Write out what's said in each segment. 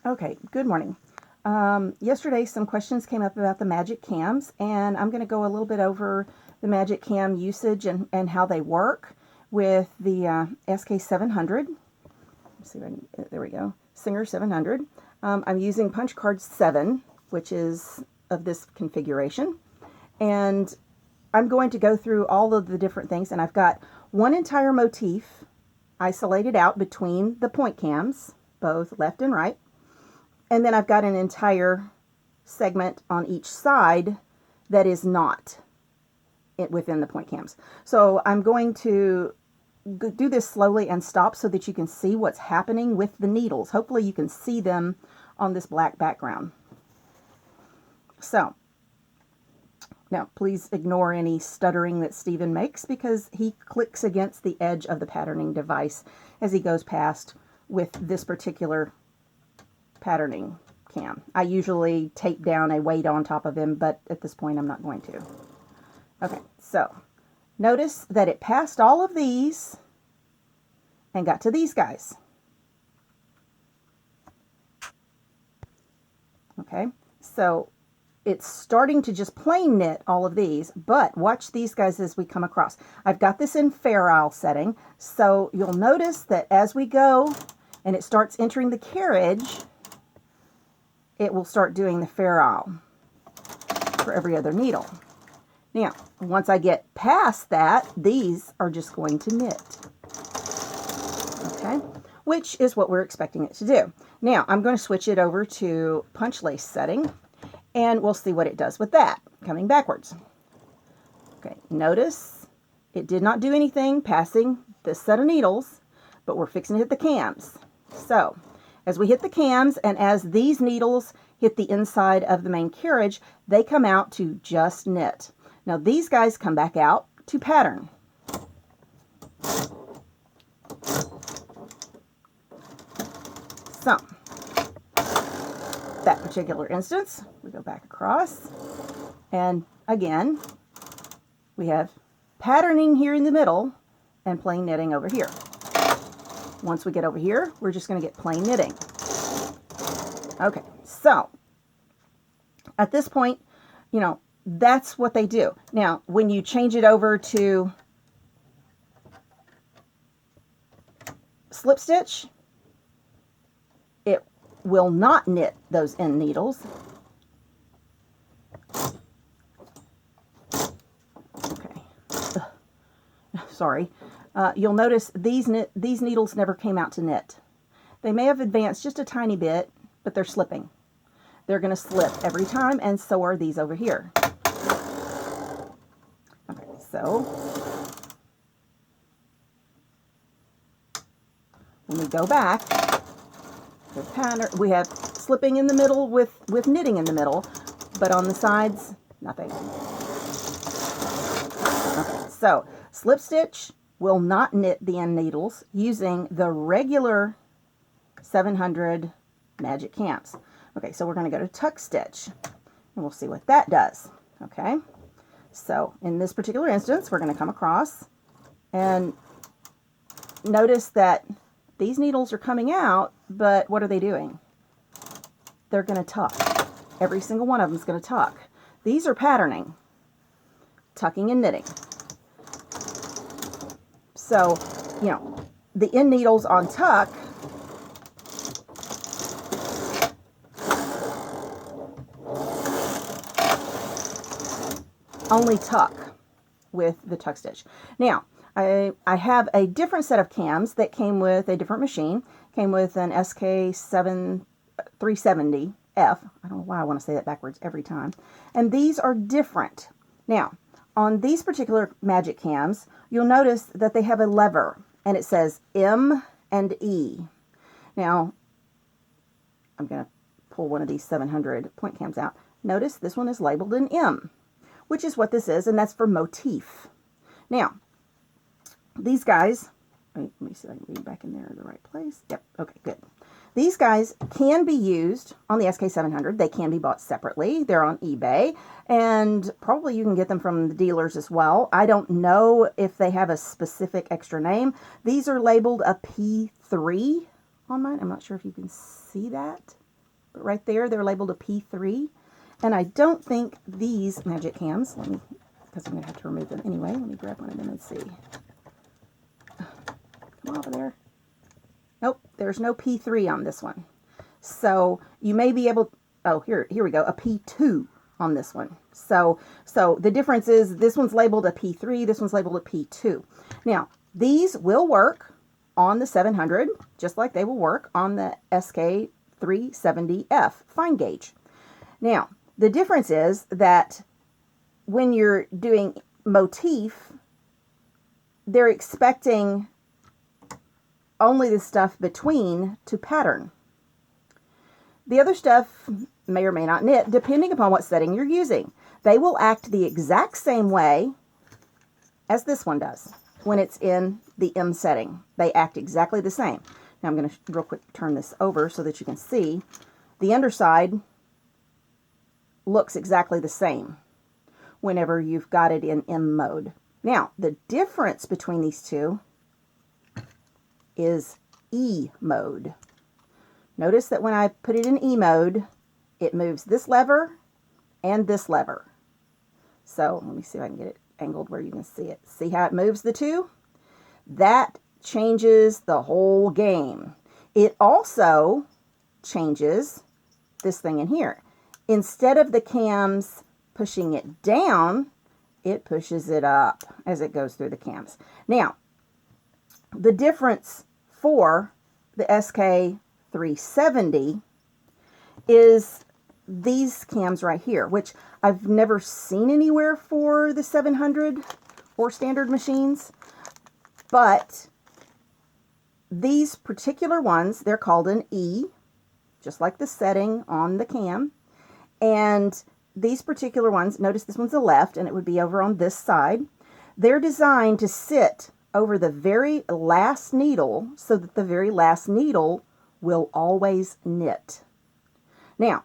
Okay, good morning. Yesterday some questions came up about the Magic Cams, and I'm going to go a little bit over the Magic Cam usage and how they work with the SK700. Let's see if I can, there we go, Singer 700. I'm using punchcard 7, which is of this configuration, and I'm going to go through all of the different things, and I've got one entire motif isolated out between the point cams, both left and right. And then I've got an entire segment on each side that is not within the point cams. So I'm going to do this slowly and stop so that you can see what's happening with the needles. Hopefully you can see them on this black background. So now please ignore any stuttering that Stephen makes because he clicks against the edge of the patterning device as he goes past with this particular patterning cam. I usually tape down a weight on top of him, but at this point I'm not going to. Okay, so notice that it passed all of these and got to these guys. Okay, so it's starting to just plain knit all of these, but watch these guys as we come across. I've got this in Fair Isle setting, so you'll notice that as we go and it starts entering the carriage, it will start doing the Fair Isle for every other needle. Now, once I get past that, these are just going to knit. Okay, which is what we're expecting it to do. Now, I'm going to switch it over to punch lace setting, and we'll see what it does with that, coming backwards. Okay, notice it did not do anything passing this set of needles, but we're fixing to hit the cams. So, as we hit the cams and as these needles hit the inside of the main carriage, they come out to just knit. Now these guys come back out to pattern. So, that particular instance, we go back across, and again, we have patterning here in the middle and plain knitting over here. Once we get over here, we're just going to get plain knitting. Okay, so at this point, you know, that's what they do. Now, when you change it over to slip stitch, it will not knit those end needles. Okay, sorry. You'll notice these needles never came out to knit. They may have advanced just a tiny bit, but they're slipping. They're going to slip every time, and so are these over here. Okay, so when we go back, the pattern, we have slipping in the middle with knitting in the middle, but on the sides, nothing. Okay, so slip stitch will not knit the end needles using the regular 700 Magic Cams. Okay, so we're going to go to tuck stitch, and we'll see what that does. Okay, so in this particular instance, we're going to come across, and notice that these needles are coming out, but what are they doing? They're going to tuck. Every single one of them is going to tuck. These are patterning, tucking and knitting. So, you know, the end needles on tuck only tuck with the tuck stitch. Now, I have a different set of cams that came with a different machine. Came with an SK700 I don't know why I want to say that backwards every time. And these are different. Now, on these particular Magic Cams, you'll notice that they have a lever, and it says M and E. Now, I'm going to pull one of these 700 point cams out. Notice this one is labeled an M, which is what this is, and that's for motif. Now, these guys, let me see if I can be back in there in the right place. Yep, okay, good. These guys can be used on the SK700. They can be bought separately. They're on eBay, and probably you can get them from the dealers as well. I don't know if they have a specific extra name. These are labeled a P3 on mine. I'm not sure if you can see that. But right there, they're labeled a P3. And I don't think these magic cams, because I'm going to have to remove them anyway. Let me grab one of them and see. Come over there. Nope, there's no P3 on this one. So you may be able, oh, here we go, a P2 on this one. So the difference is this one's labeled a P3, this one's labeled a P2. Now, these will work on the 700, just like they will work on the SK370f fine gauge. Now, the difference is that when you're doing motif, they're expecting only the stuff between to pattern. The other stuff may or may not knit, depending upon what setting you're using. They will act the exact same way as this one does when it's in the M setting. They act exactly the same. Now I'm going to real quick turn this over so that you can see. The underside looks exactly the same whenever you've got it in M mode. Now, the difference between these two is E mode. Notice that when I put it in E mode, it moves this lever and this lever. So let me see if I can get it angled where you can see it. See how it moves the two? That changes the whole game. It also changes this thing in here. Instead of the cams pushing it down, it pushes it up as it goes through the cams. Now, the difference for the SK370 is these cams right here, which I've never seen anywhere for the 700 or standard machines, but these particular ones, they're called an E, just like the setting on the cam. And these particular ones, notice this one's a left and it would be over on this side. They're designed to sit over the very last needle so that the very last needle will always knit. Now,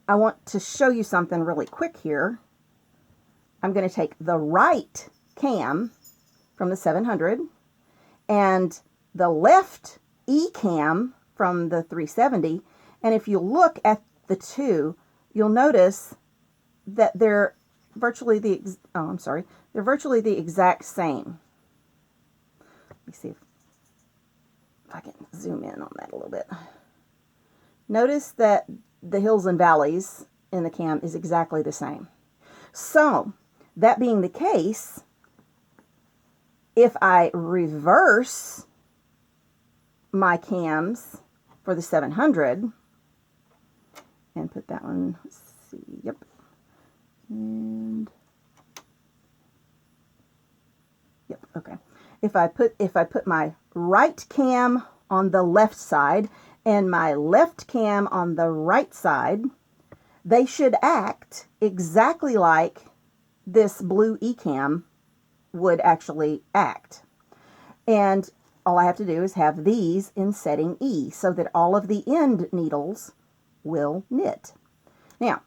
I want to show you something really quick here. I'm going to take the right cam from the 700 and the left E cam from the 370, and if you look at the two, you'll notice that they're virtually the exact same. Let me see if I can zoom in on that a little bit. Notice that the hills and valleys in the cam is exactly the same. So, that being the case, if I reverse my cams for the 700 and put that one, let's see, yep, and yep, okay. If I put my right cam on the left side and my left cam on the right side, they should act exactly like this blue E cam would actually act. And all I have to do is have these in setting E so that all of the end needles will knit. Now,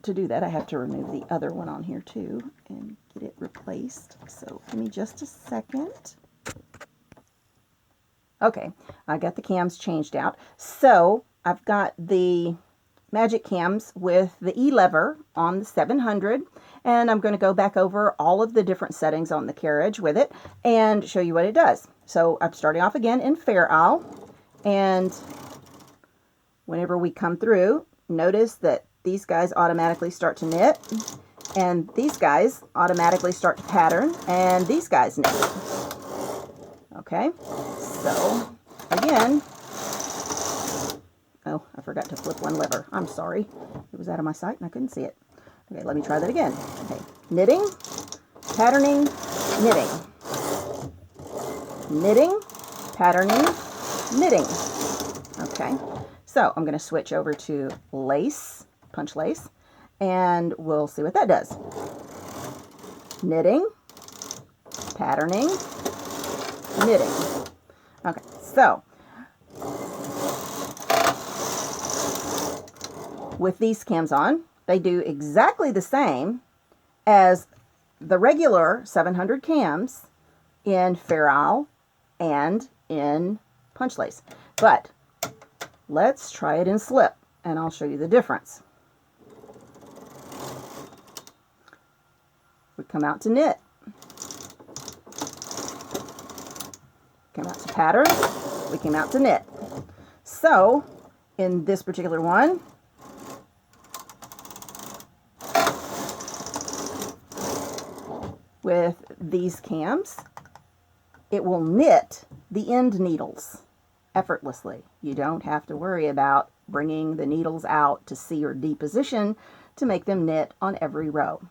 to do that, I have to remove the other one on here too and get it replaced. So give me just a second. Okay, I got the cams changed out. So I've got the magic cams with the E lever on the 700, and I'm going to go back over all of the different settings on the carriage with it and show you what it does. So I'm starting off again in Fair Isle, and whenever we come through, notice that these guys automatically start to knit, and these guys automatically start to pattern, and these guys knit. Okay, so again, oh, I forgot to flip one lever. I'm sorry. It was out of my sight and I couldn't see it. Okay, let me try that again. Okay, knitting, patterning, knitting. Knitting, patterning, knitting. Okay, so I'm going to switch over to lace, punch lace, and we'll see what that does. Knitting, patterning, knitting. Okay, so with these cams on, they do exactly the same as the regular 700 cams in Fair Isle and in punch lace. But let's try it in slip, and I'll show you the difference. We come out to knit. Came out to pattern. We came out to knit. So, in this particular one, with these cams, it will knit the end needles effortlessly. You don't have to worry about bringing the needles out to C or D position to make them knit on every row.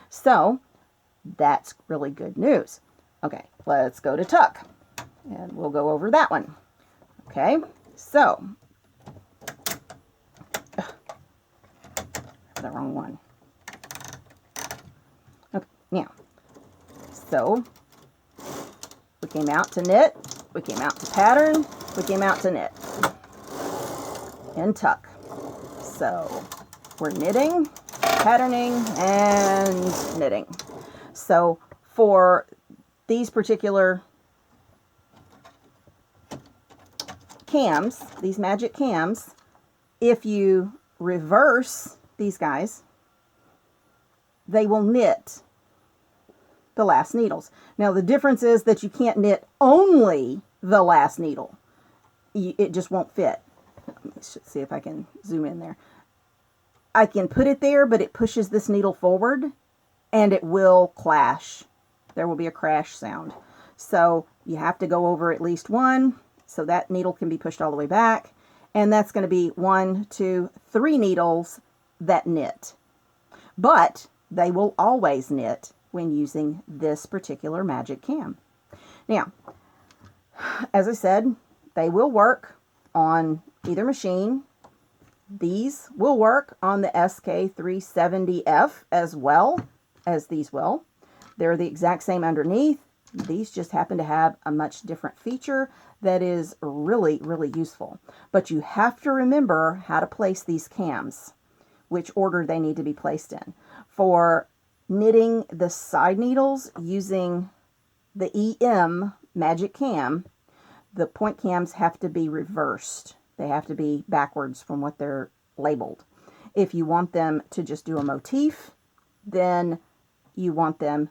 So that's really good news. Okay, let's go to tuck, and we'll go over that one. Okay, so the wrong one. Okay, now, so we came out to knit, we came out to pattern, we came out to knit, and tuck. So we're knitting, patterning, and knitting. So for these particular cams, these magic cams, if you reverse these guys, they will knit the last needles. Now the difference is that you can't knit only the last needle. It just won't fit. Let me see if I can zoom in there. I can put it there, but it pushes this needle forward and it will clash. There will be a crash sound. So you have to go over at least one, so that needle can be pushed all the way back. And that's going to be 1, 2, 3 needles that knit. But they will always knit when using this particular magic cam. Now, as I said, they will work on either machine. These will work on the SK370f as well as these will. They're the exact same underneath. These just happen to have a much different feature that is really, really useful. But you have to remember how to place these cams, which order they need to be placed in. For knitting the side needles using the EM magic cam, the point cams have to be reversed. They have to be backwards from what they're labeled. If you want them to just do a motif, then you want them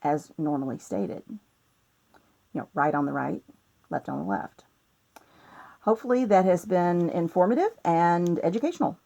as normally stated. You know, right on the right, left on the left. Hopefully that has been informative and educational.